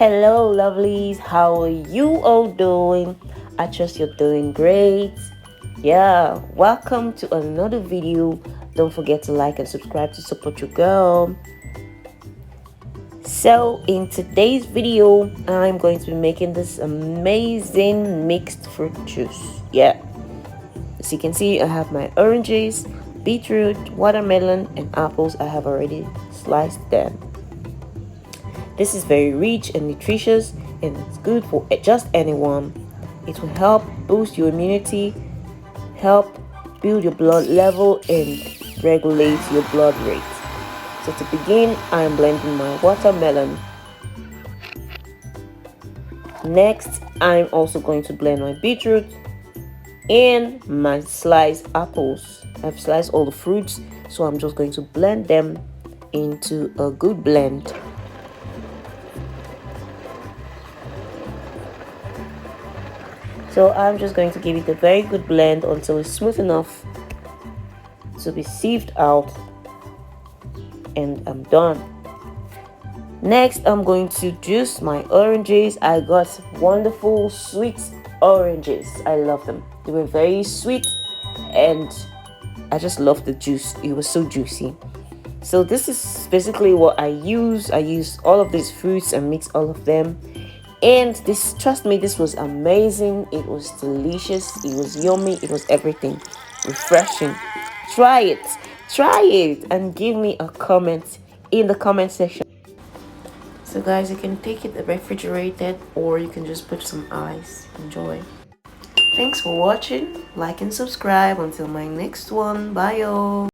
Hello, lovelies. How are you all doing? I trust you're doing great. Yeah, welcome to another video. Don't forget to like and subscribe to support your girl. So, in today's video, I'm going to be making this amazing mixed fruit juice. Yeah, as you can see, I have my oranges, beetroot, watermelon, and apples. I have already sliced them. This is very rich and nutritious, and it's good for just anyone. It will help boost your immunity, help build your blood level, and regulate your blood rate. So to begin, I am blending my watermelon. Next, I'm also going to blend my beetroot and my sliced apples. I've sliced all the fruits, so I'm just going to blend them into a good blend. So I'm just going to give it a very good blend until it's smooth enough to be sieved out, and I'm done. Next, I'm going to juice my oranges. I got wonderful sweet oranges. I love them. They were very sweet and I just love the juice. It was so juicy. So this is basically what I use. I use all of these fruits and mix all of them. And this, trust me, this was amazing. It was delicious. It was yummy. It was everything. Refreshing. Try it and give me a comment in the comment section. So guys, you can take it refrigerated or you can just put some ice. Enjoy. Thanks for watching. Like and subscribe. Until my next one. Bye, y'all.